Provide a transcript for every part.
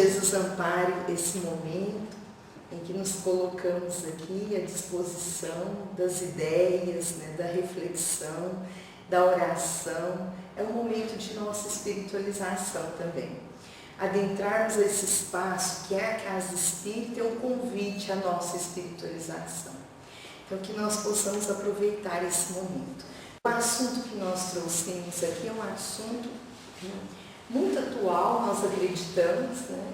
Jesus ampare esse momento em que nos colocamos aqui à disposição das ideias, né, da reflexão, da oração. É um momento de nossa espiritualização também. Adentrarmos esse espaço que é a casa espírita é um convite à nossa espiritualização. Então, que nós possamos aproveitar esse momento. O assunto que nós trouxemos aqui é um assunto muito atual, nós acreditamos, né?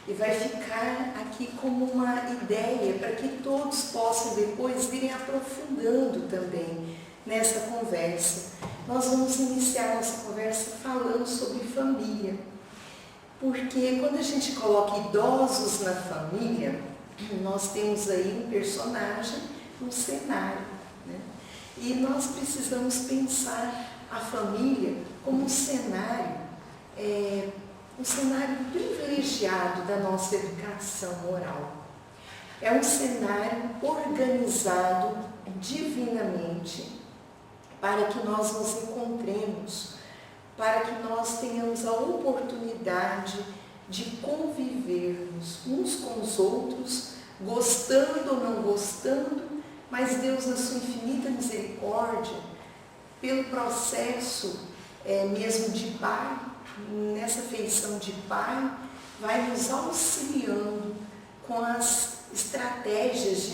E vai ficar aqui como uma ideia para que todos possam depois virem aprofundando também nessa conversa. Nós vamos iniciar nossa conversa falando sobre família, porque quando a gente coloca idosos na família, nós temos aí um personagem, um cenário, né? E nós precisamos pensar a família como um cenário privilegiado da nossa educação moral. É um cenário organizado divinamente para que nós nos encontremos, para que nós tenhamos a oportunidade de convivermos uns com os outros, gostando ou não gostando, mas Deus, na sua infinita misericórdia, pelo processo mesmo de Pai, nessa feição de Pai, vai nos auxiliando com as estratégias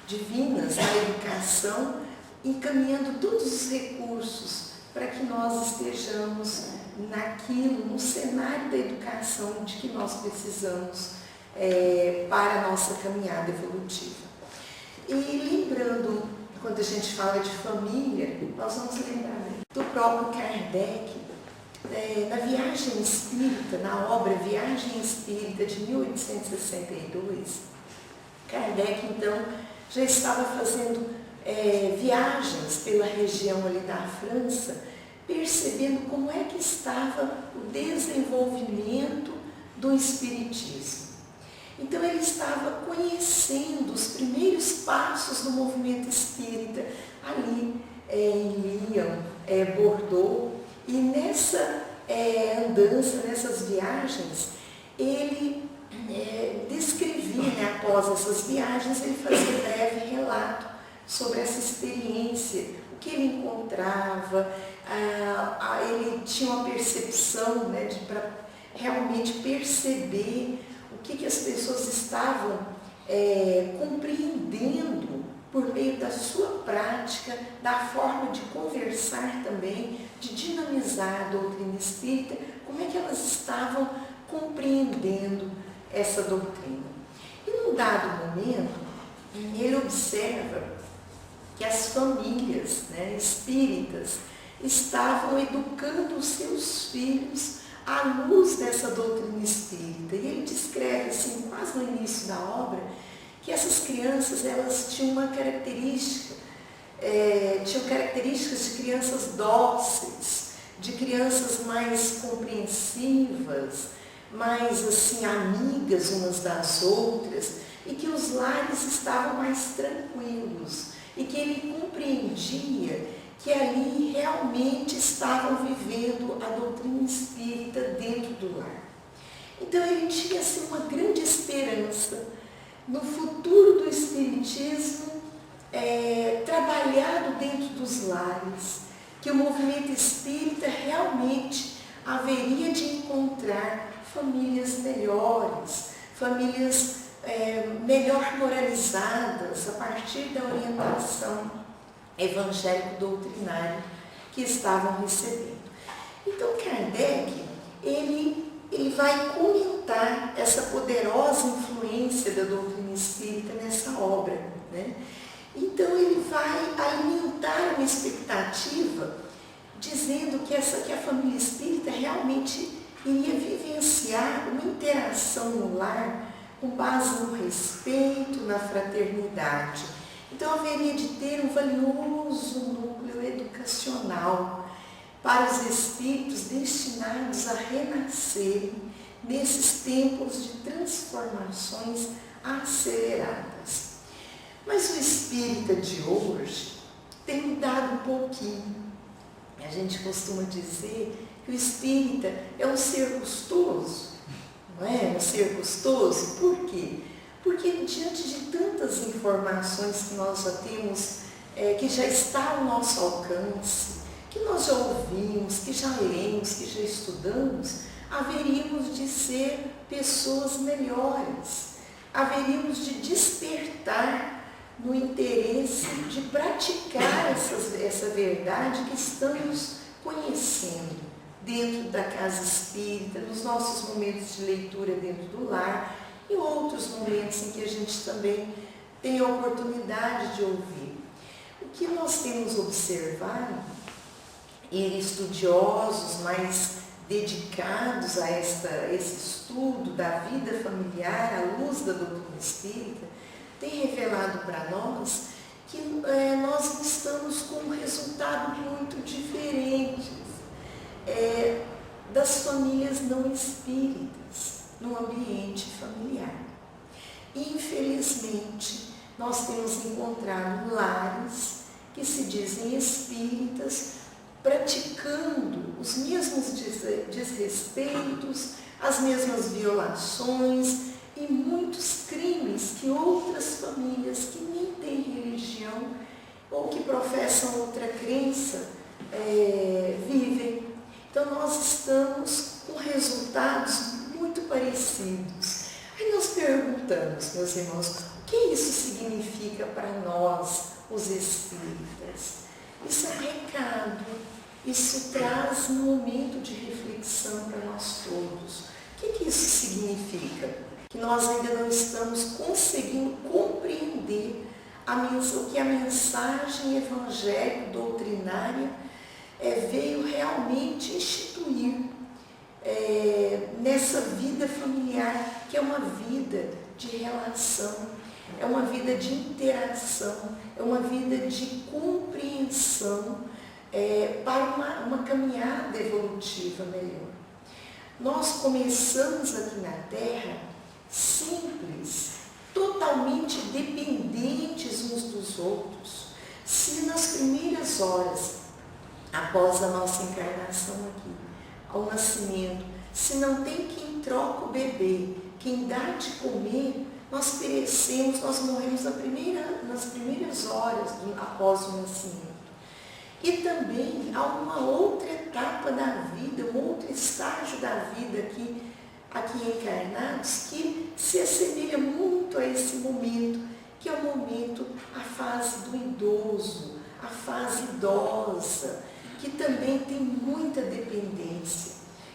divinas da educação, encaminhando todos os recursos para que nós estejamos no cenário da educação de que nós precisamos para a nossa caminhada evolutiva. E lembrando, quando a gente fala de família, nós vamos lembrar do próprio Kardec, na Viagem Espírita, na obra Viagem Espírita de 1862, Kardec então já estava fazendo viagens pela região ali da França, percebendo como é que estava o desenvolvimento do Espiritismo. Então ele estava conhecendo os primeiros passos do movimento espírita ali em Lyon, Bordeaux, e nessa andança, nessas viagens, ele descrevia, após essas viagens, ele fazia breve relato sobre essa experiência, o que ele encontrava, ele tinha uma percepção, né, para realmente perceber o que as pessoas estavam compreendendo por meio da sua prática, da forma de conversar também, de dinamizar a doutrina espírita, como é que elas estavam compreendendo essa doutrina. E num dado momento, ele observa que as famílias, né, espíritas estavam educando os seus filhos à luz dessa doutrina espírita. E ele descreve, assim, quase no início da obra, que essas crianças, elas tinham uma característica, tinham características de crianças dóceis, de crianças mais compreensivas, mais assim amigas umas das outras, e que os lares estavam mais tranquilos, e que ele compreendia que ali realmente estavam vivendo a doutrina espírita dentro do lar. Então ele tinha assim uma grande esperança no futuro do espiritismo trabalhado dentro dos lares, que o movimento espírita realmente haveria de encontrar famílias melhores, famílias melhor moralizadas a partir da orientação evangélico-doutrinária que estavam recebendo. Então Kardec, ele vai comentar essa poderosa influência da doutrina espírita nessa obra, né? Então ele vai alimentar uma expectativa, dizendo que a família espírita realmente iria vivenciar uma interação no lar com base no respeito, na fraternidade. Então haveria de ter um valioso núcleo educacional para os espíritos destinados a renascerem nesses tempos de transformações aceleradas. Mas o espírita de hoje tem mudado um pouquinho. A gente costuma dizer que o espírita é um ser custoso, não é? um ser custoso? Por quê? Porque diante de tantas informações que nós já temos, que já está ao nosso alcance, que nós já ouvimos, que já lemos, que já estudamos, haveríamos de ser pessoas melhores, haveríamos de despertar no interesse de praticar essa verdade que estamos conhecendo dentro da casa espírita, nos nossos momentos de leitura dentro do lar e outros momentos em que a gente também tem a oportunidade de ouvir. O que nós temos observado, e estudiosos mais dedicados a esse estudo da vida familiar à luz da doutrina espírita, tem revelado para nós que nós estamos com um resultado muito diferente das famílias não espíritas no ambiente familiar. E, infelizmente, nós temos encontrado lares que se dizem espíritas praticando os mesmos desrespeitos, as mesmas violações e muitos crimes que outras famílias que nem têm religião ou que professam outra crença vivem. Então nós estamos com resultados muito parecidos. Aí nós perguntamos, meus irmãos, o que isso significa para nós, os espíritas? Isso é um recado, isso traz um momento de reflexão para nós todos. O que isso significa? Que nós ainda não estamos conseguindo compreender o que a mensagem evangélica doutrinária veio realmente instituir nessa vida familiar, que é uma vida de relação, é uma vida de interação, é uma vida de compreensão para uma caminhada evolutiva melhor. Nós começamos aqui na Terra simples, totalmente dependentes uns dos outros. Se nas primeiras horas, após a nossa encarnação aqui, ao nascimento, se não tem quem troca o bebê, quem dá de comer, nós perecemos, nós morremos nas primeiras horas após o nascimento. E também há uma outra etapa da vida, um outro estágio da vida aqui encarnados, que se assemelha muito a esse momento, que é o momento, a fase do idoso, a fase idosa, que também tem muita dependência,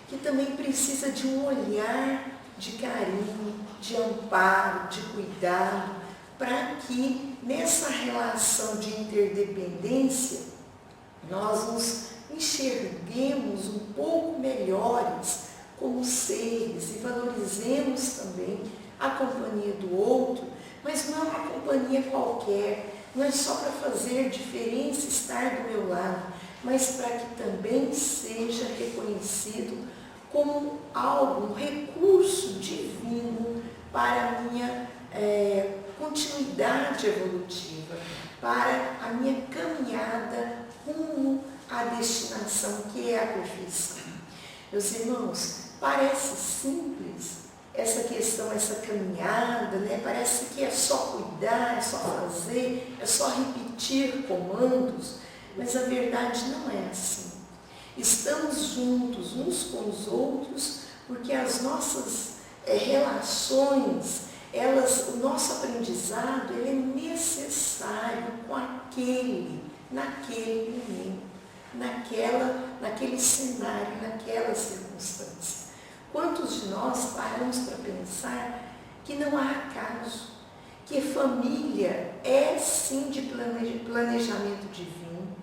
que também precisa de um olhar de carinho, de amparo, de cuidado, para que nessa relação de interdependência nós nos enxerguemos um pouco melhores como seres e valorizemos também a companhia do outro, mas não é uma companhia qualquer, não é só para fazer diferença estar do meu lado, mas para que também seja reconhecido como algo, um recurso divino para a minha continuidade evolutiva, para a minha caminhada rumo à destinação que é a perfeição. Meus irmãos, parece simples essa questão, essa caminhada, né? Parece que é só cuidar, é só fazer, é só repetir comandos, mas a verdade não é assim. Estamos juntos uns com os outros porque as nossas relações, o nosso aprendizado, ele é necessário com naquele momento, naquele cenário, naquela circunstância. Quantos de nós paramos para pensar que não há acaso, que família é sim de planejamento divino,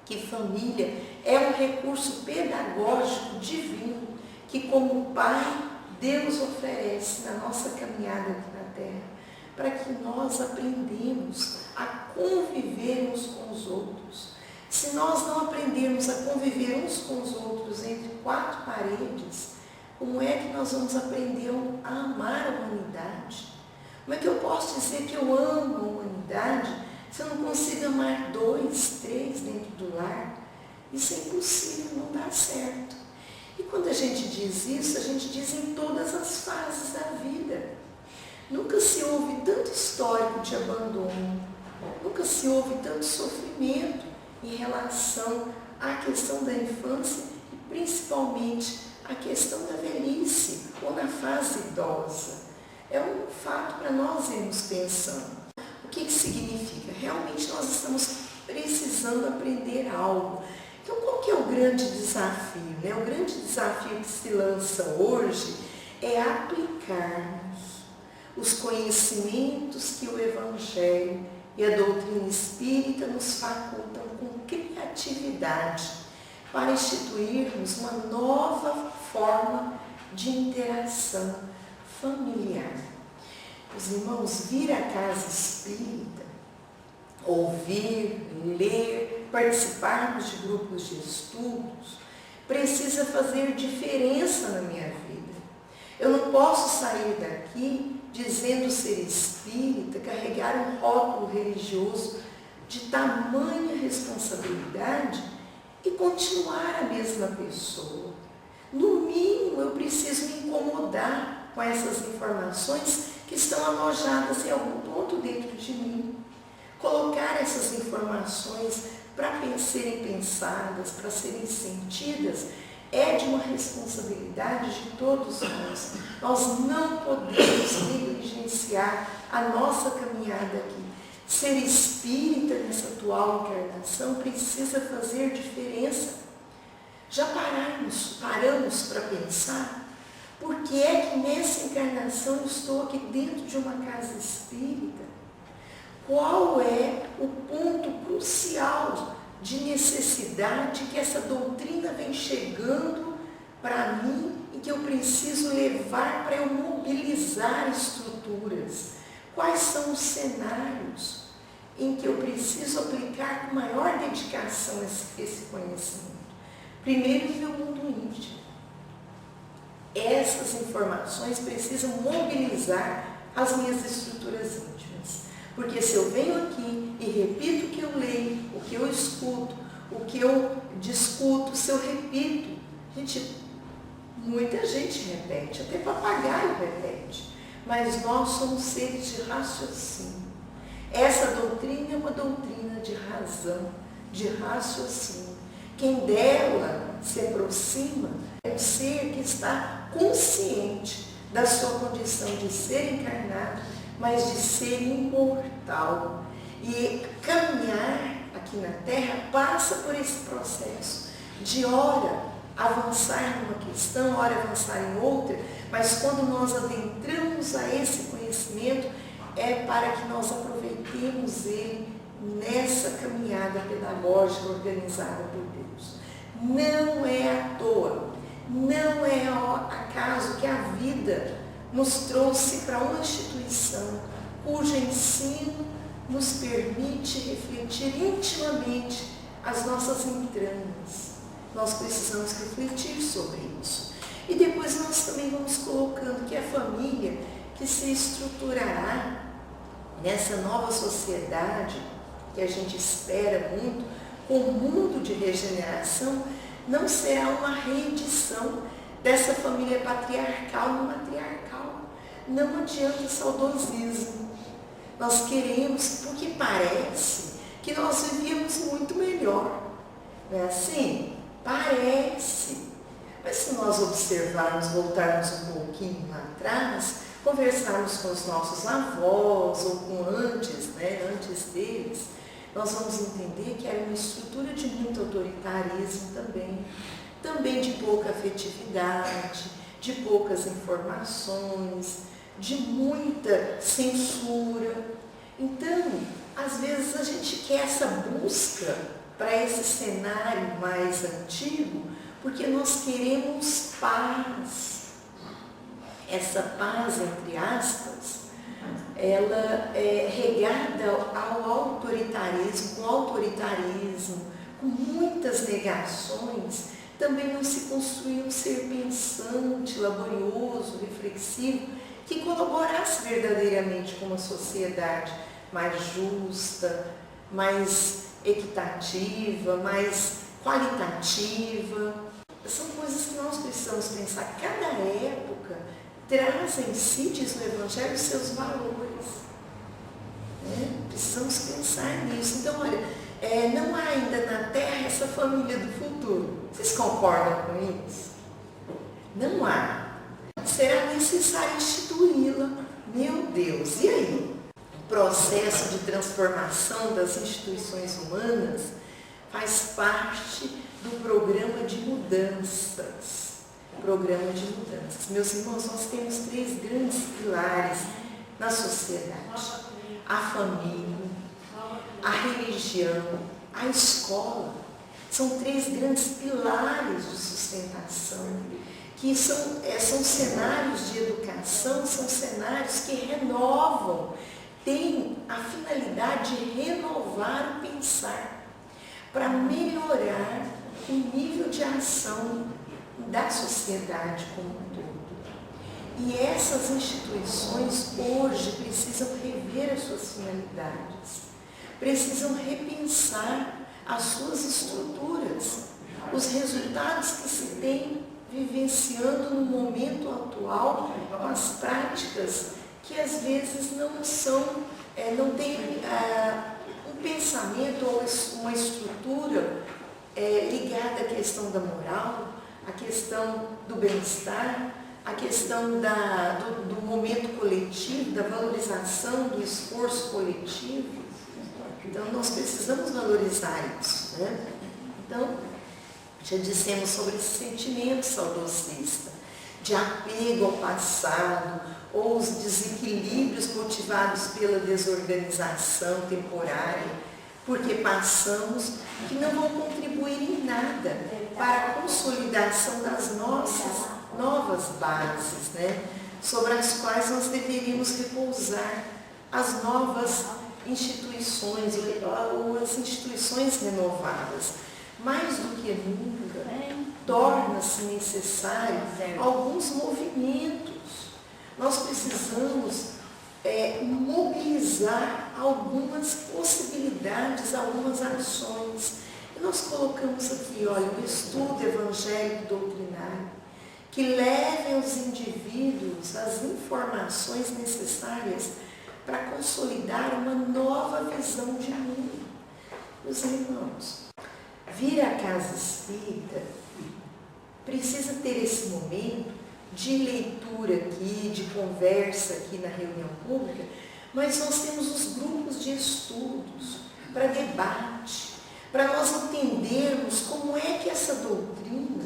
que família é um recurso pedagógico divino, que como Pai, Deus oferece na nossa caminhada aqui na Terra, para que nós aprendemos a conviver uns com os outros. Se nós não aprendermos a conviver uns com os outros entre quatro paredes, como é que nós vamos aprender a amar a humanidade? Como é que eu posso dizer que eu amo a humanidade se eu não consigo amar 2, 3 dentro do lar? Isso é impossível, não dá certo. E quando a gente diz isso, a gente diz em todas as fases Nunca se ouve tanto histórico de abandono, nunca se ouve tanto sofrimento em relação à questão da infância e principalmente a questão da velhice ou na fase idosa. É um fato para nós irmos pensando. O que significa? Realmente nós estamos precisando aprender algo. Então, qual que é o grande desafio? O grande desafio que se lança hoje é aplicarmos os conhecimentos que o Evangelho e a doutrina espírita nos facultam com criatividade para instituirmos uma nova forma de interação familiar. Os irmãos, vir à casa espírita, ouvir, ler, participarmos de grupos de estudos, precisa fazer diferença na minha vida. Eu não posso sair daqui dizendo ser espírita, carregar um rótulo religioso de tamanha responsabilidade e continuar a mesma pessoa. No mínimo, eu preciso me incomodar com essas informações que estão alojadas em algum ponto dentro de mim. Colocar essas informações para serem pensadas, para serem sentidas, é de uma responsabilidade de todos nós. Nós não podemos negligenciar a nossa caminhada aqui. Ser espírita nessa atual encarnação precisa fazer diferença. Já paramos para pensar por que é que nessa encarnação eu estou aqui dentro de uma casa espírita? Qual é o ponto crucial de necessidade que essa doutrina vem chegando para mim e que eu preciso levar para eu mobilizar estruturas? Quais são os cenários em que eu preciso aplicar com maior dedicação esse conhecimento? Primeiro, no meu mundo íntimo. Essas informações precisam mobilizar as minhas estruturas íntimas. Porque se eu venho aqui e repito o que eu leio, o que eu escuto, o que eu discuto, se eu repito, muita gente repete, até papagaio repete, mas nós somos seres de raciocínio. Essa doutrina é uma doutrina de razão, de raciocínio. Quem dela se aproxima é um ser que está consciente da sua condição de ser encarnado, mas de ser imortal. E caminhar aqui na Terra passa por esse processo de ora avançar numa questão, ora avançar em outra, mas quando nós adentramos a esse conhecimento, é para que nós aproveitemos ele nessa caminhada pedagógica organizada por Deus. Não é à toa, não é ao acaso que a vida nos trouxe para uma instituição cujo ensino nos permite refletir intimamente as nossas entranhas. Nós precisamos refletir sobre isso. E depois nós também vamos colocando que a família que se estruturará nessa nova sociedade, que a gente espera muito, com o mundo de regeneração, não será uma reedição dessa família patriarcal no matriarcal. Não adianta saudosismo. Nós queremos, porque parece que nós vivíamos muito melhor. Não é assim? Parece. Mas se nós observarmos, voltarmos um pouquinho lá atrás, conversarmos com os nossos avós ou com antes deles, nós vamos entender que era uma estrutura de muito autoritarismo também de pouca afetividade, de poucas informações, de muita censura. Então, às vezes a gente quer essa busca para esse cenário mais antigo, porque nós queremos paz. Essa paz, entre aspas, ela é regada ao autoritarismo, com muitas negações. Também não se construiu um ser pensante, laborioso, reflexivo, que colaborasse verdadeiramente com uma sociedade mais justa, mais equitativa, mais qualitativa. São coisas que nós precisamos pensar. Cada época traz em si, diz no Evangelho, os seus valores. Precisamos pensar nisso. Então, olha, não há ainda na Terra essa família do futuro. Vocês concordam com isso? Não há. Será necessário instituí-la. Meu Deus, e aí? O processo de transformação das instituições humanas faz parte do programa de mudanças. Programa de mudanças. Meus irmãos, nós temos 3 grandes pilares na sociedade: a família, a religião, a escola. São 3 grandes pilares de sustentação, que são cenários de educação, são cenários que renovam, têm a finalidade de renovar o pensar, para melhorar o nível de ação da sociedade como um todo. E essas instituições hoje precisam rever as suas finalidades, precisam repensar as suas estruturas, os resultados que se tem vivenciando no momento atual, com as práticas que às vezes não têm um pensamento ou uma estrutura ligada à questão da moral, à questão do bem-estar, à questão do momento coletivo, da valorização do esforço coletivo. Então, nós precisamos valorizar isso, né? Então, já dissemos sobre esse sentimento saudosista, de apego ao passado, ou os desequilíbrios motivados pela desorganização temporária, porque passamos, que não vão contribuir em nada para a consolidação das nossas novas bases, né? Sobre as quais nós deveríamos repousar as novas instituições, ou as instituições renovadas. Mais do que nunca, torna-se necessário alguns movimentos. Nós precisamos mobilizar algumas possibilidades, algumas ações. E nós colocamos aqui, olha, o estudo evangélico doutrinário, que levem os indivíduos as informações necessárias para consolidar uma nova visão de mundo. Meus irmãos, vir à casa espírita precisa ter esse momento de leitura aqui, de conversa aqui na reunião pública, mas nós temos os grupos de estudos para debate, para nós entendermos como é que essa doutrina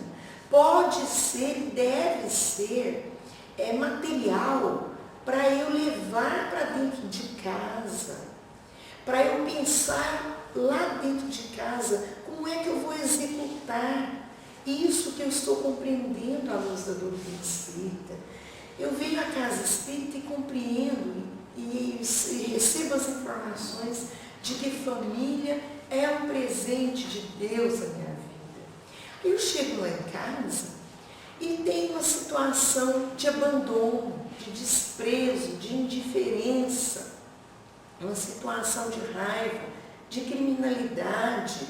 pode ser e deve ser material para eu levar para dentro de casa, para eu pensar lá dentro de casa como é que eu vou executar isso que eu estou compreendendo à luz da doutrina espírita. Eu venho à casa espírita e compreendo e recebo as informações de que família é um presente de Deus na minha vida. Eu chego lá em casa e tenho uma situação de abandono, de desprezo, de indiferença, uma situação de raiva, de criminalidade.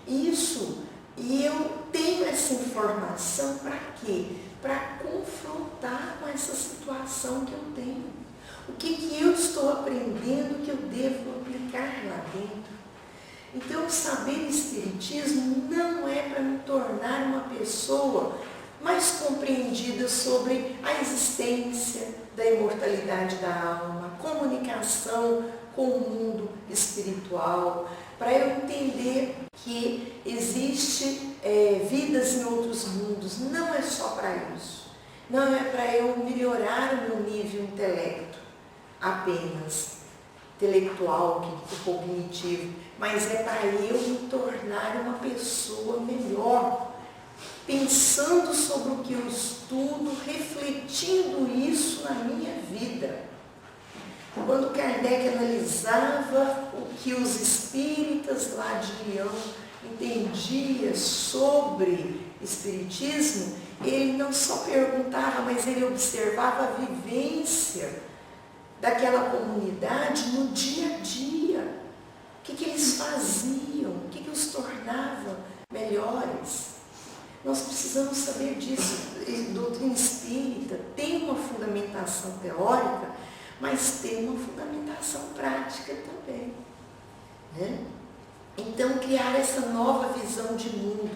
Isso, e eu tenho essa informação para quê? Para confrontar com essa situação que eu tenho. O que eu estou aprendendo que eu devo aplicar lá dentro? Então, saber espiritismo não é para me tornar uma pessoa mais compreendida sobre a existência da imortalidade da alma, comunicação com o mundo espiritual, para eu entender que existe vidas em outros mundos. Não é só para isso. Não é para eu melhorar o meu nível intelecto, apenas intelectual, cognitivo, mas é para eu me tornar uma pessoa melhor, pensando sobre o que eu estudo, refletindo isso na minha vida. Quando Kardec analisava o que os espíritas lá de Leão entendiam sobre espiritismo, ele não só perguntava, mas ele observava a vivência daquela comunidade no dia a dia. O que eles faziam, o que os tornava melhores. Nós precisamos saber disso. A doutrina espírita tem uma fundamentação teórica, mas tem uma fundamentação prática também, né? Então, criar essa nova visão de mundo,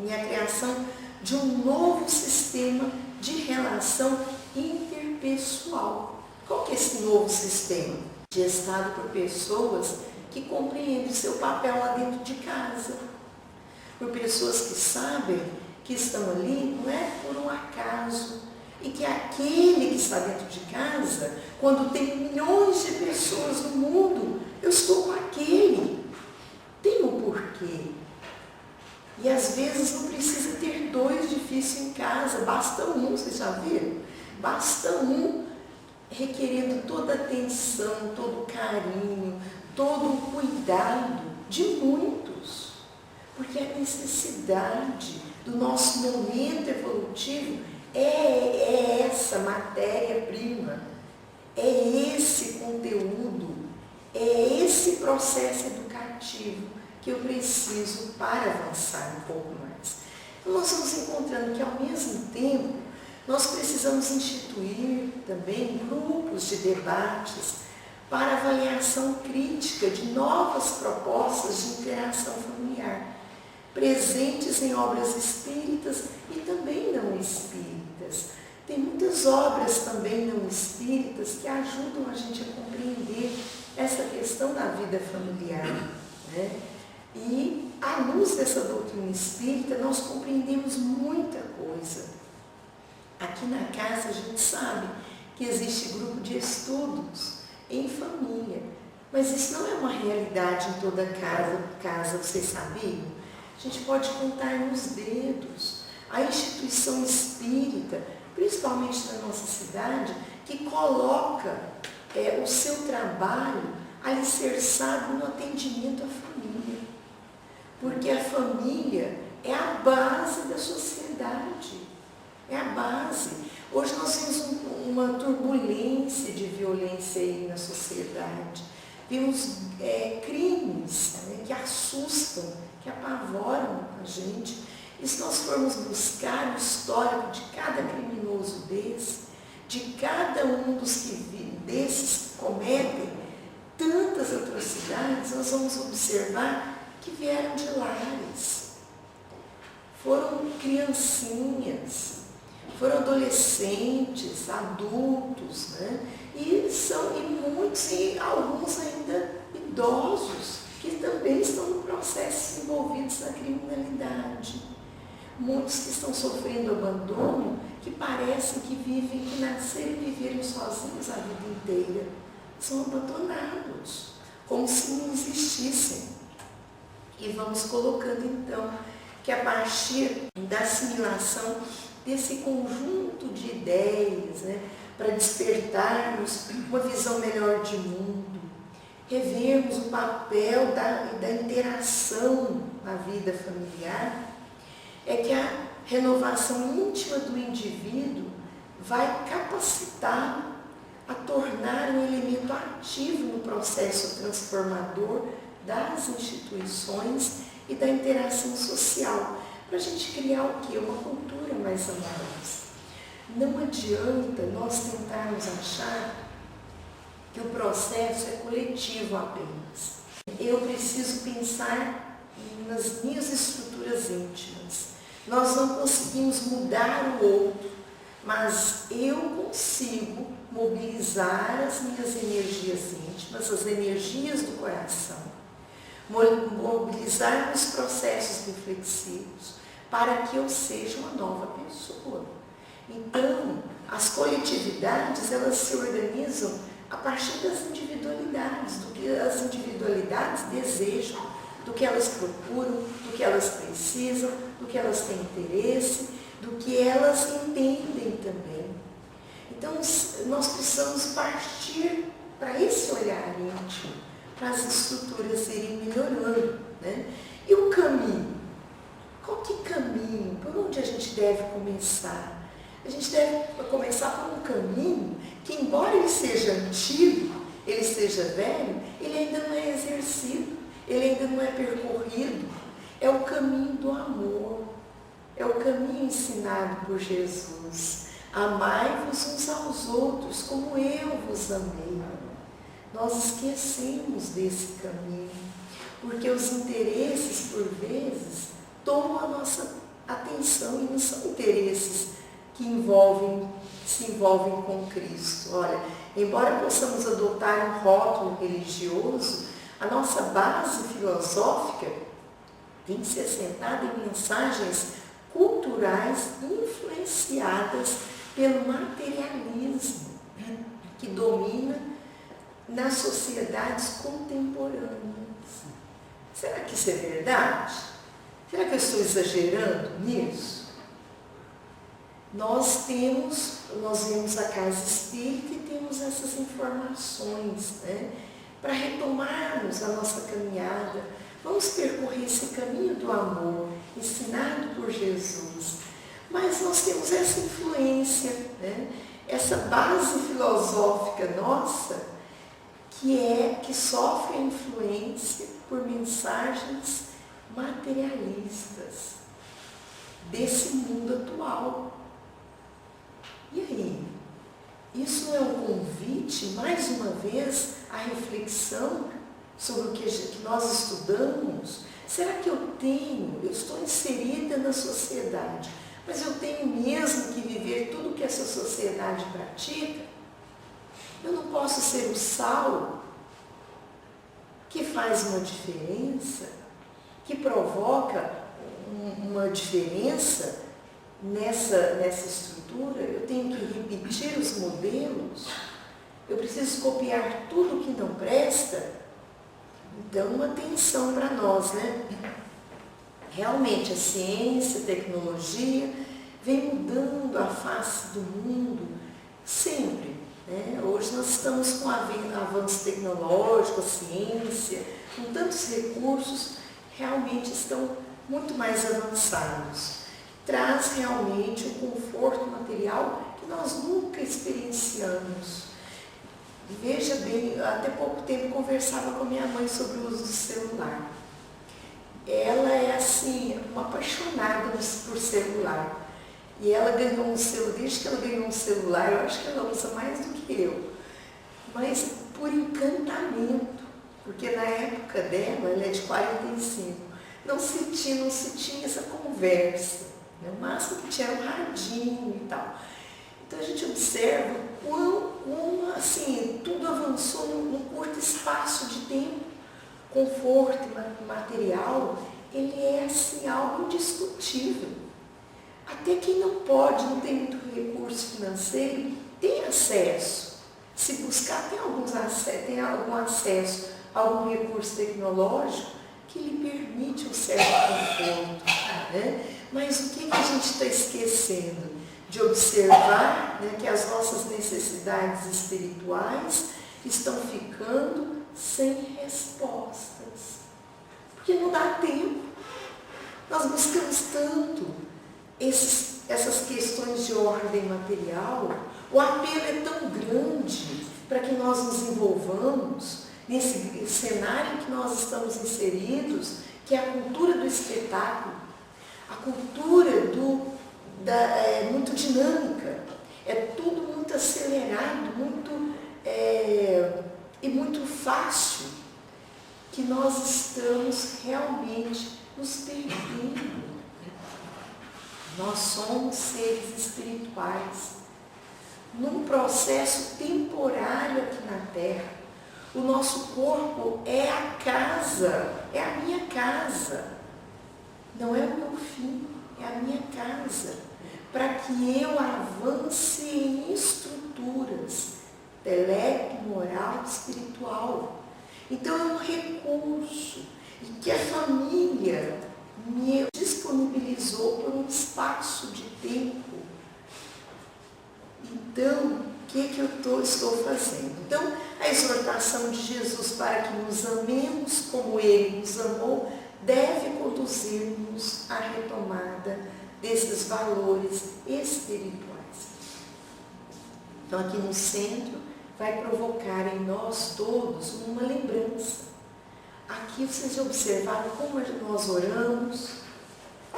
e a criação de um novo sistema de relação interpessoal. Qual que é esse novo sistema? Gestado por pessoas que compreendem o seu papel lá dentro de casa, por pessoas que sabem que estão ali não é por um acaso, e que aquele que está dentro de casa, quando tem milhões de pessoas no mundo, eu estou com aquele, tem um porquê. E às vezes não precisa ter dois difíceis em casa, basta um, vocês já viram? Basta um requerendo toda a atenção, todo o carinho, todo o cuidado de muitos. Porque a necessidade do nosso momento evolutivo é essa matéria-prima, é esse conteúdo, é esse processo educativo que eu preciso para avançar um pouco mais. Então, nós vamos encontrando que, ao mesmo tempo, nós precisamos instituir também grupos de debates para avaliação crítica de novas propostas de interação familiar, presentes em obras espíritas e também não espíritas. Tem muitas obras também não espíritas que ajudam a gente a compreender essa questão da vida familiar, né? E, à luz dessa doutrina espírita, nós compreendemos muita coisa. Aqui na casa a gente sabe que existe grupo de estudos em família, mas isso não é uma realidade em toda casa, vocês sabiam? A gente pode contar nos dedos a instituição espírita, principalmente na nossa cidade, que coloca o seu trabalho alicerçado no atendimento à família. Porque a família é a base da sociedade, é a base. Hoje nós temos uma turbulência de violência aí na sociedade. Temos crimes, né, que assustam, que apavoram a gente. E se nós formos buscar o histórico de cada criminoso de cada um desses que cometem tantas atrocidades, nós vamos observar que vieram de lares, foram criancinhas, foram adolescentes, adultos, né? E muitos e alguns ainda idosos, que também estão no processo envolvidos na criminalidade. Muitos que estão sofrendo abandono, que parecem que nasceram e viveram sozinhos a vida inteira, são abandonados, como se não existissem. E vamos colocando então que a partir da assimilação desse conjunto de ideias, né, para despertarmos uma visão melhor de mundo, revermos o papel da interação na vida familiar, é que a renovação íntima do indivíduo vai capacitá-lo a tornar um elemento ativo no processo transformador das instituições e da interação social, para a gente criar o quê? Uma cultura mais amorosa. Não adianta nós tentarmos achar que o processo é coletivo apenas. Eu preciso pensar nas minhas estruturas íntimas. Nós não conseguimos mudar o outro, mas eu consigo mobilizar as minhas energias íntimas, as energias do coração, mobilizar os processos reflexivos para que eu seja uma nova pessoa. Então, as coletividades, elas se organizam a partir das individualidades, do que as individualidades desejam, do que elas procuram, do que elas precisam, do que elas têm interesse, do que elas entendem também. Então, nós precisamos partir para esse olhar íntimo, para as estruturas irem melhorando, né? E o caminho? Qual que caminho? Por onde a gente deve começar? A gente deve começar por um caminho que, embora ele seja antigo, ele seja velho, ele ainda não é exercido, ele ainda não é percorrido. É o caminho do amor. é o caminho ensinado por Jesus. Amai-vos uns aos outros como eu vos amei. Nós esquecemos desse caminho, porque os interesses, por vezes, tomam a nossa atenção e não são interesses que se envolvem com Cristo. Olha, embora possamos adotar um rótulo religioso, a nossa base filosófica tem que ser assentada em mensagens culturais influenciadas pelo materialismo que domina nas sociedades contemporâneas. Será que isso é verdade? Será que eu estou exagerando nisso? Nós vemos a casa espírita e temos essas informações, né? Para retomarmos a nossa caminhada. Vamos percorrer esse caminho do amor, ensinado por Jesus. Mas nós temos essa influência, né? Essa base filosófica nossa, que sofre a influência por mensagens materialistas desse mundo atual. E aí? Isso é um convite, mais uma vez, à reflexão sobre o que nós estudamos? Será que eu estou inserida na sociedade, mas eu tenho mesmo que viver tudo que essa sociedade pratica? Eu não posso ser o sal que faz uma diferença, que provoca uma diferença nessa estrutura? Eu tenho que repetir os modelos? Eu preciso copiar tudo que não presta? Então, uma atenção para nós, né? Realmente, a ciência, a tecnologia vem mudando a face do mundo sempre, né? Hoje nós estamos com avanço tecnológico, a ciência, com tantos recursos, realmente estão muito mais avançados. Traz realmente um conforto material que nós nunca experienciamos. Veja bem, até pouco tempo conversava com minha mãe sobre o uso do celular. Ela é assim, uma apaixonada por celular. E ela ganhou um celular, desde que ela ganhou um celular, eu acho que ela usa mais do que eu. Mas por encantamento, porque na época dela, ela é de 45, não se tinha essa conversa. Né? O máximo que tinha era um radinho e tal. Então a gente observa como assim, tudo avançou num curto espaço de tempo. Conforto material, ele é assim, algo indiscutível. Até quem não tem muito recurso financeiro, tem acesso. Se buscar, tem algum acesso a algum recurso tecnológico que lhe permite um certo conforto. Né? Mas o que a gente está esquecendo? De observar, né, que as nossas necessidades espirituais estão ficando sem respostas. Porque não dá tempo. Nós buscamos tanto essas questões de ordem material, o apelo é tão grande para que nós nos envolvamos nesse cenário que nós estamos inseridos, que é a cultura do espetáculo, a cultura é muito dinâmica, é tudo muito acelerado, e muito fácil, que nós estamos realmente nos perdendo. Nós somos seres espirituais, num processo temporário aqui na Terra. O nosso corpo é a casa, é a minha casa, não é o meu fim, é a minha casa, para que eu avance em estruturas, intelecto, moral, espiritual. Então é um recurso e que a família me disponibilizou por um espaço de tempo. Então, o que eu estou fazendo? Então, a exortação de Jesus para que nos amemos como Ele nos amou deve conduzir-nos à retomada desses valores espirituais. Então, aqui no centro, vai provocar em nós todos uma lembrança. Aqui vocês observaram como nós oramos.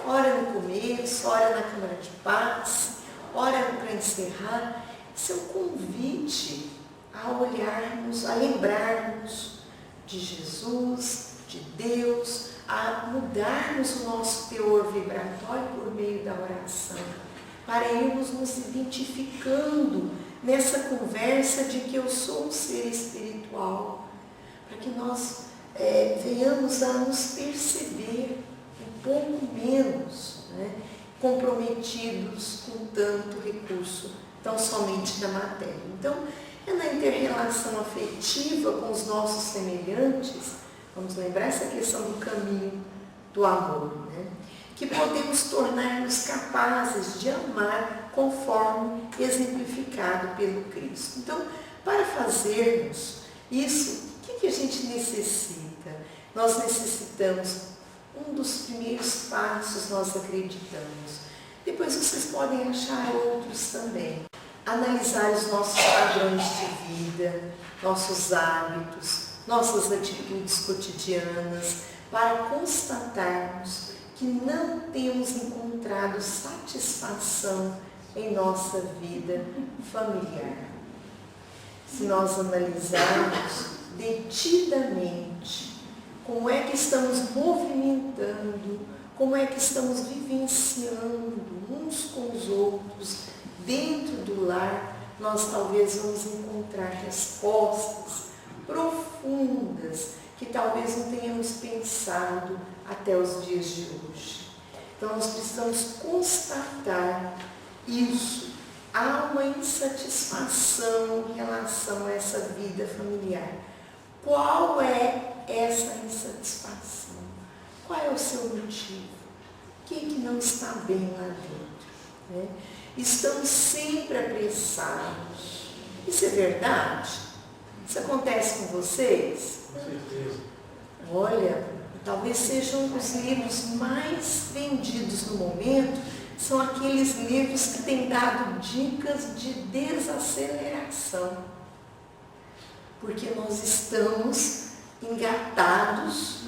ora no começo, ora na Câmara de Paz, ora para encerrar. Esse é um convite a olharmos, a lembrarmos de Jesus, de Deus, a mudarmos o nosso teor vibratório por meio da oração, para irmos nos identificando nessa conversa de que eu sou um ser espiritual, para que nós venhamos a nos perceber um pouco menos, né, comprometidos com tanto recurso, tão somente da matéria. Então, é na inter-relação afetiva com os nossos semelhantes, vamos lembrar essa questão do caminho do amor, né, que podemos tornar-nos capazes de amar conforme exemplificado pelo Cristo. Então, para fazermos isso, o que a gente necessita? Nós necessitamos, um dos primeiros passos nós acreditamos. Depois vocês podem achar outros também. Analisar os nossos padrões de vida, nossos hábitos, nossas atitudes cotidianas, para constatarmos que não temos encontrado satisfação em nossa vida familiar. Se nós analisarmos detidamente como é que estamos movimentando, como é que estamos vivenciando uns com os outros dentro do lar, nós talvez vamos encontrar respostas profundas que talvez não tenhamos pensado até os dias de hoje. Então nós precisamos constatar isso. Há uma insatisfação em relação a essa vida familiar. Qual é essa insatisfação? Qual é o seu motivo? O que não está bem lá dentro? Né? Estamos sempre apressados. Isso é verdade? Isso acontece com vocês? Com certeza. Olha, talvez sejam os livros mais vendidos no momento, são aqueles livros que têm dado dicas de desaceleração. Porque nós estamos engatados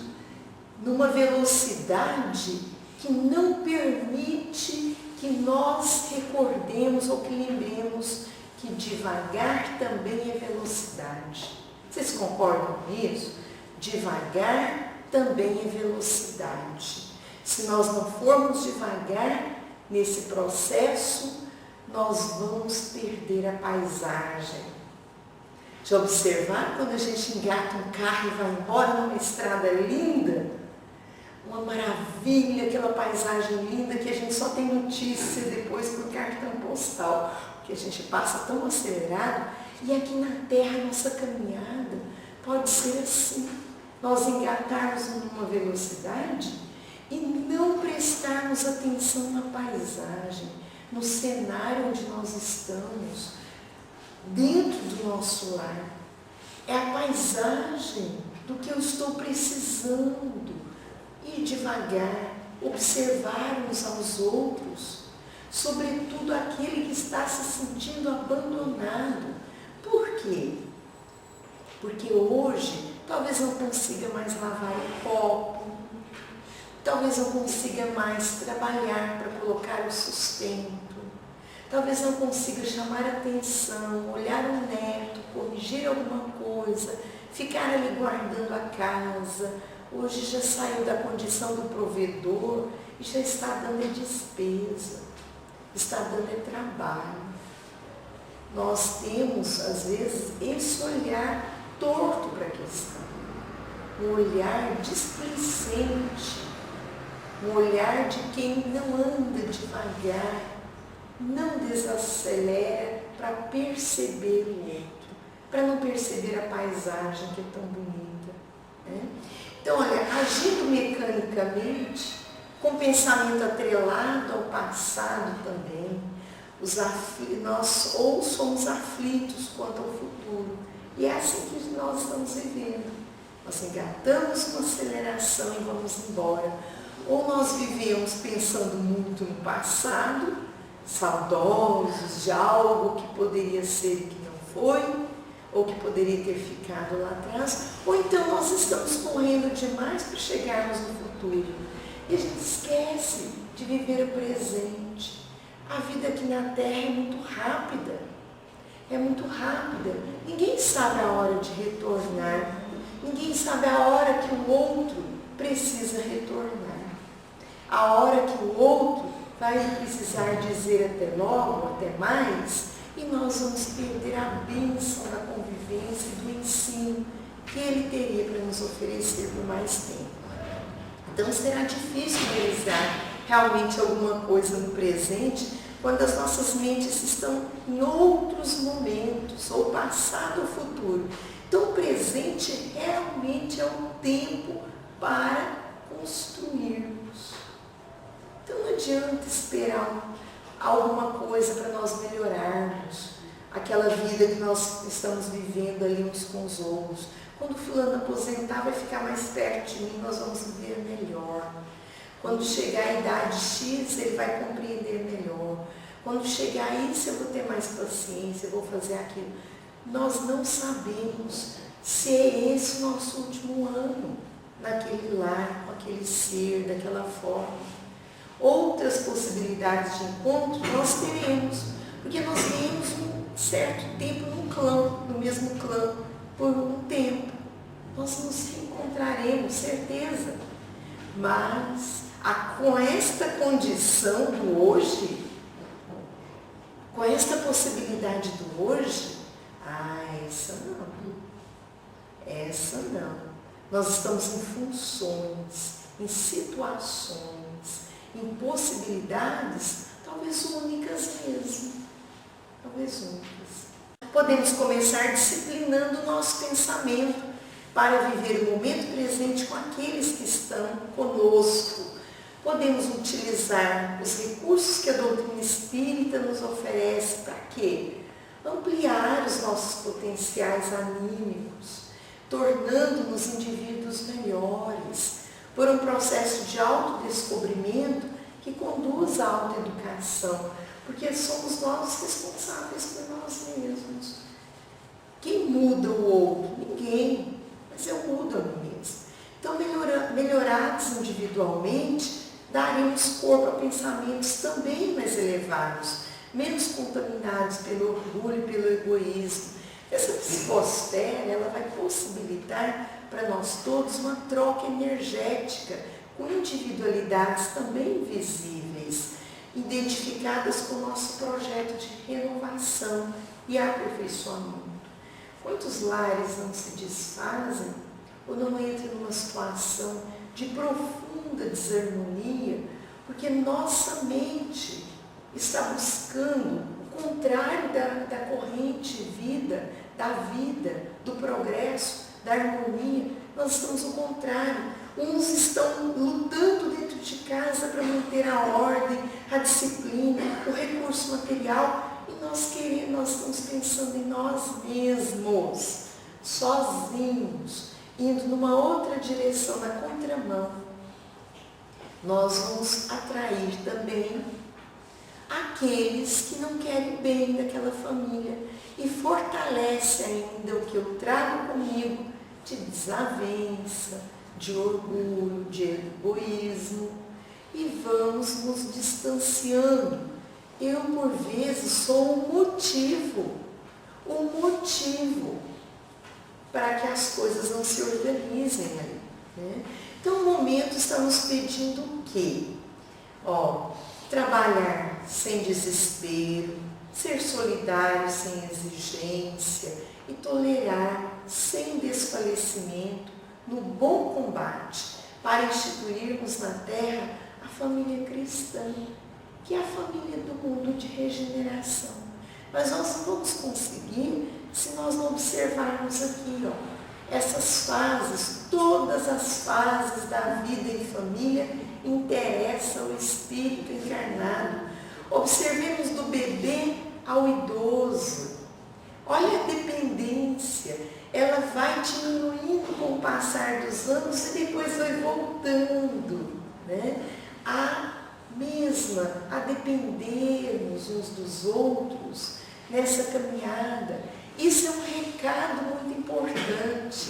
numa velocidade que não permite que nós recordemos ou que lembremos que devagar também é velocidade. Vocês concordam com isso? Devagar também é velocidade. Se nós não formos devagar nesse processo, nós vamos perder a paisagem. Já observar quando a gente engata um carro e vai embora numa estrada linda? Uma maravilha, aquela paisagem linda que a gente só tem notícia depois por cartão postal, porque a gente passa tão acelerado. E aqui na Terra, nossa caminhada pode ser assim. Nós engatarmos numa velocidade e não prestarmos atenção na paisagem, no cenário onde nós estamos, dentro do nosso lar. É a paisagem do que eu estou precisando. Ir devagar, observar uns aos outros, sobretudo aquele que está se sentindo abandonado. Por quê? Porque hoje talvez não consiga mais lavar o copo, talvez não consiga mais trabalhar para colocar o sustento, talvez não consiga chamar atenção, olhar o neto, corrigir alguma coisa, ficar ali guardando a casa. Hoje já saiu da condição do provedor e já está dando despesa, está dando trabalho. Nós temos, às vezes, esse olhar torto para a questão, um olhar displicente, um olhar de quem não anda devagar, não desacelera para perceber o outro, para não perceber a paisagem que é tão bonita, né? Então, olha, agindo mecanicamente, com pensamento atrelado ao passado também, nós ou somos aflitos quanto ao futuro. E é assim que nós estamos vivendo. Nós engatamos uma aceleração e vamos embora. Ou nós vivemos pensando muito no passado, saudosos de algo que poderia ser e que não foi, ou que poderia ter ficado lá atrás, ou então nós estamos correndo demais para chegarmos no futuro. E a gente esquece de viver o presente. A vida aqui na Terra é muito rápida. É muito rápida. Ninguém sabe a hora de retornar. Ninguém sabe a hora que o outro precisa retornar. A hora que o outro vai precisar dizer até logo, até mais, e nós vamos perder a bênção da convivência e do ensino que ele teria para nos oferecer por mais tempo. Então será difícil realizar realmente alguma coisa no presente quando as nossas mentes estão em outros momentos, ou passado ou futuro. Então o presente realmente é um tempo para construirmos. Então não adianta esperar alguma coisa para nós melhorarmos aquela vida que nós estamos vivendo ali uns com os outros. Quando o fulano aposentar, vai ficar mais perto de mim, nós vamos viver melhor. Quando chegar a idade X, ele vai compreender melhor. Quando chegar isso, eu vou ter mais paciência, eu vou fazer aquilo. Nós não sabemos se é esse o nosso último ano, naquele lar, com aquele ser, daquela forma. Outras possibilidades de encontro nós teremos, porque nós viemos um certo tempo no mesmo clã, por um tempo. Nós nos reencontraremos, certeza. Mas com esta condição do hoje, com esta possibilidade do hoje, essa não. Essa não. Nós estamos em funções, em situações, em possibilidades, talvez únicas mesmo. Talvez únicas. Podemos começar disciplinando o nosso pensamento para viver o momento presente com aqueles que estão conosco. Podemos utilizar os recursos que a doutrina espírita nos oferece para quê? Ampliar os nossos potenciais anímicos, tornando-nos indivíduos melhores, por um processo de autodescobrimento que conduz à autoeducação, porque somos nós responsáveis por nós mesmos. Quem muda o outro? Ninguém, mas eu mudo a mim mesmo. Então, melhorados individualmente, daremos corpo a pensamentos também mais elevados, menos contaminados pelo orgulho e pelo egoísmo. Essa psicosfera, ela vai possibilitar para nós todos uma troca energética com individualidades também visíveis, identificadas com o nosso projeto de renovação e aperfeiçoamento. Quantos lares não se desfazem ou não entram numa situação de profunda desarmonia, porque nossa mente está buscando o contrário da corrente da vida, do progresso, da harmonia. Nós estamos ao contrário. Uns estão lutando dentro de casa para manter a ordem, a disciplina, o recurso material, e nós estamos pensando em nós mesmos, sozinhos, indo numa outra direção, na contramão. Nós vamos atrair também aqueles que não querem bem daquela família e fortalece ainda o que eu trago comigo de desavença, de orgulho, de egoísmo, e vamos nos distanciando. Eu, por vezes, sou o motivo para que as coisas não se organizem ali, né? Então, o momento está nos pedindo o quê? Trabalhar sem desespero, ser solidário sem exigência e tolerar sem desfalecimento no bom combate para instituirmos na Terra a família cristã, que é a família do mundo de regeneração. Mas nós não vamos conseguir se nós não observarmos aqui, essas fases, todas as fases da vida em família interessam ao espírito encarnado. Observemos do bebê ao idoso. Olha a dependência, ela vai diminuindo com o passar dos anos e depois vai voltando, né? A dependermos uns dos outros nessa caminhada. Isso é um recado muito importante.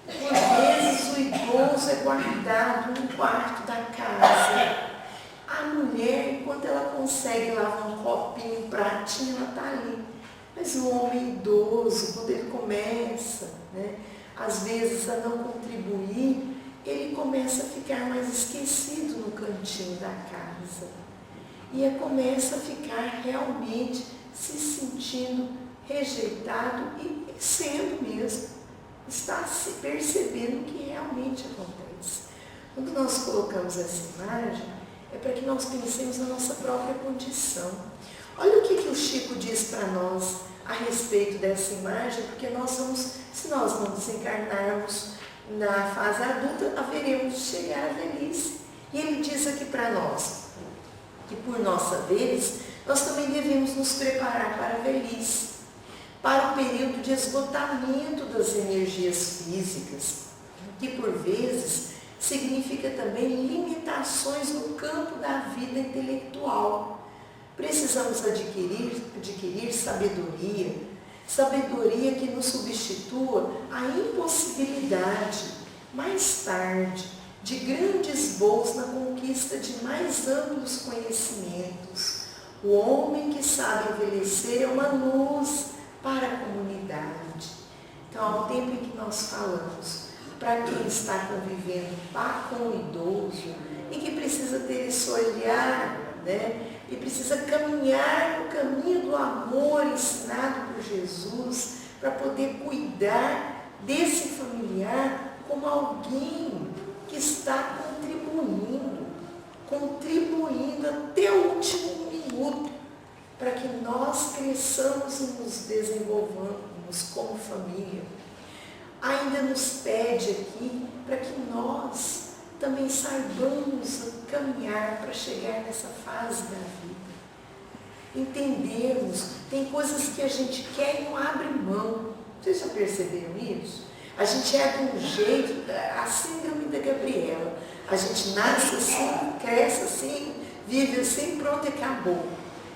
Por vezes o idoso é guardado num quarto da casa, vezes o homem idoso, quando ele começa, né, às vezes a não contribuir, ele começa a ficar mais esquecido no cantinho da casa. E começa a ficar realmente se sentindo rejeitado e sendo mesmo, está se percebendo o que realmente acontece. Quando nós colocamos essa imagem, é para que nós pensemos na nossa própria condição. Olha o que o Chico diz para nós a respeito dessa imagem, porque nós vamos, se nós não desencarnarmos na fase adulta, haveremos de chegar à velhice. E ele diz aqui para nós, que por nossa vez, nós também devemos nos preparar para a velhice, para o período de esgotamento das energias físicas, que por vezes significa também limitações no campo da vida intelectual. Precisamos adquirir sabedoria que nos substitua a impossibilidade, mais tarde, de grandes voos na conquista de mais amplos conhecimentos. O homem que sabe envelhecer é uma luz para a comunidade. Então, ao tempo em que nós falamos, para quem está convivendo com o idoso e que precisa ter esse olhar, né, e precisa caminhar no caminho do amor ensinado por Jesus, para poder cuidar desse familiar como alguém que está contribuindo até o último minuto, para que nós cresçamos e nos desenvolvamos como família. Ainda nos pede aqui para que nós também saibamos caminhar para chegar nessa fase da vida. Entendermos, tem coisas que a gente quer e não abre mão. Vocês já perceberam isso? A gente é de um jeito, a síndrome da Gabriela. A gente nasce assim, cresce assim, vive assim, pronto, acabou.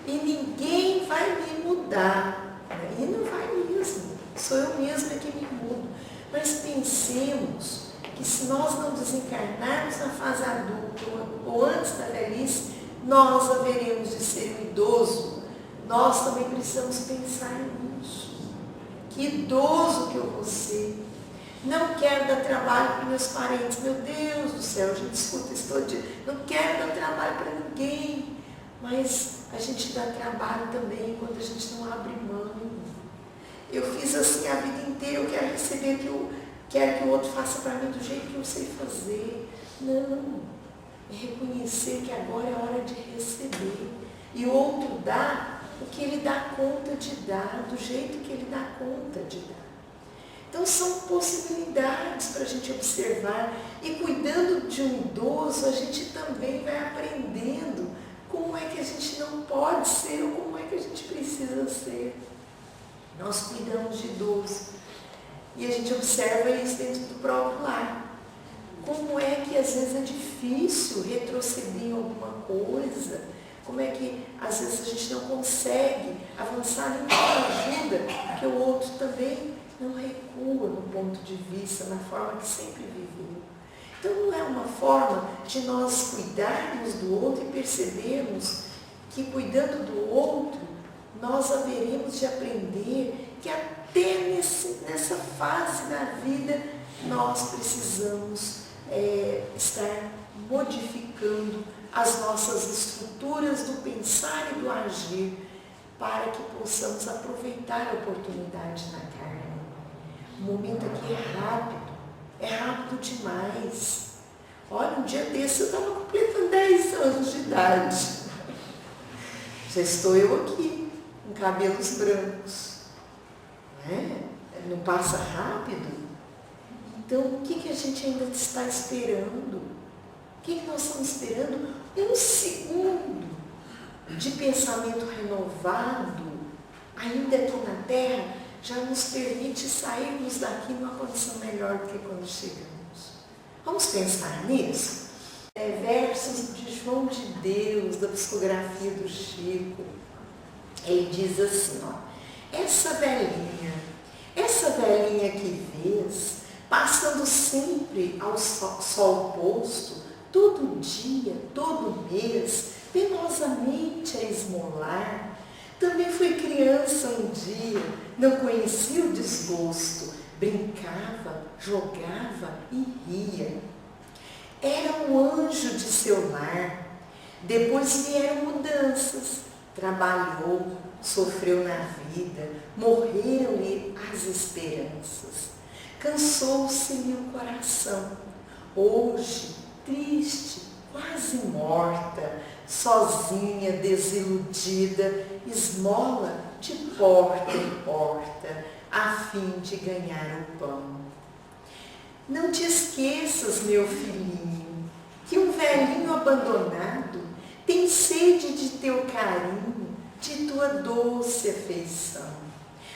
E ninguém vai me mudar. E não vai mesmo. Sou eu mesma que me mudo. Mas pensemos que se nós não desencarnarmos na fase adulta ou antes da velhice, nós haveremos de ser um idoso. Nós também precisamos pensar nisso. Que idoso que eu vou ser. Não quero dar trabalho para meus parentes. Meu Deus do céu, a gente escuta isso todo dia. Não quero dar trabalho para ninguém. Mas a gente dá trabalho também quando a gente não abre mão. Eu fiz assim a vida inteira, eu quero receber quero que o outro faça para mim do jeito que eu sei fazer. Não. É reconhecer que agora é hora de receber. E o outro dá o que ele dá conta de dar, do jeito que ele dá conta de dar. Então são possibilidades para a gente observar. E cuidando de um idoso, a gente também vai aprendendo como é que a gente não pode ser ou como é que a gente precisa ser. Nós cuidamos de idoso. E a gente observa isso dentro do próprio lar. Como é que às vezes é difícil retroceder em alguma coisa? Como é que às vezes a gente não consegue avançar em uma ajuda, porque o outro também não recua no ponto de vista, na forma que sempre viveu. Então não é uma forma de nós cuidarmos do outro e percebermos que cuidando do outro, nós haveremos de aprender que até nessa fase da vida nós precisamos estar modificando as nossas estruturas do pensar e do agir para que possamos aproveitar a oportunidade na carne. O momento aqui é rápido demais. Olha, um dia desse eu estava completando 10 anos de idade. Já estou eu aqui, com cabelos brancos. Não passa rápido? Então, o que a gente ainda está esperando? O que nós estamos esperando? Um segundo de pensamento renovado, ainda aqui na Terra, já nos permite sairmos daqui numa condição melhor do que quando chegamos. Vamos pensar nisso? Versos de João de Deus, da psicografia do Chico. Ele diz assim, essa velhinha que vês, passando sempre ao sol posto, todo dia, todo mês, penosamente a esmolar, Também fui criança um dia, não conhecia o desgosto, brincava, jogava e ria. Era um anjo de seu lar. Depois vieram mudanças. Trabalhou, sofreu na vida, morreram-lhe as esperanças. Cansou-se-lhe o coração. Hoje, triste, quase morta, sozinha, desiludida, esmola de porta em porta, a fim de ganhar o pão. Não te esqueças, meu filhinho, que um velhinho abandonado tem sede de teu carinho, de tua doce afeição.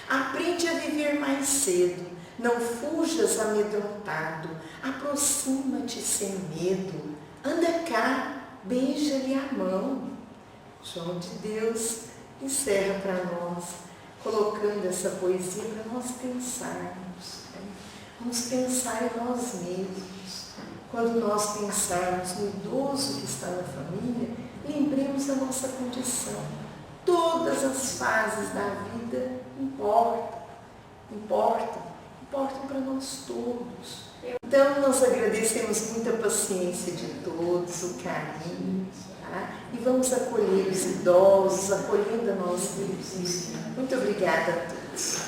Aprende a viver mais cedo, não fujas amedrontado, aproxima-te sem medo, anda cá, beija-lhe a mão. João de Deus encerra para nós, colocando essa poesia para nós pensarmos. Vamos pensar em nós mesmos. Quando nós pensarmos no idoso que está na família, lembremos da nossa condição. Todas as fases da vida importam para nós todos. Então, nós agradecemos muito a paciência de todos, o carinho, tá? E vamos acolher os idosos, acolhendo a nós mesmos. Muito obrigada a todos.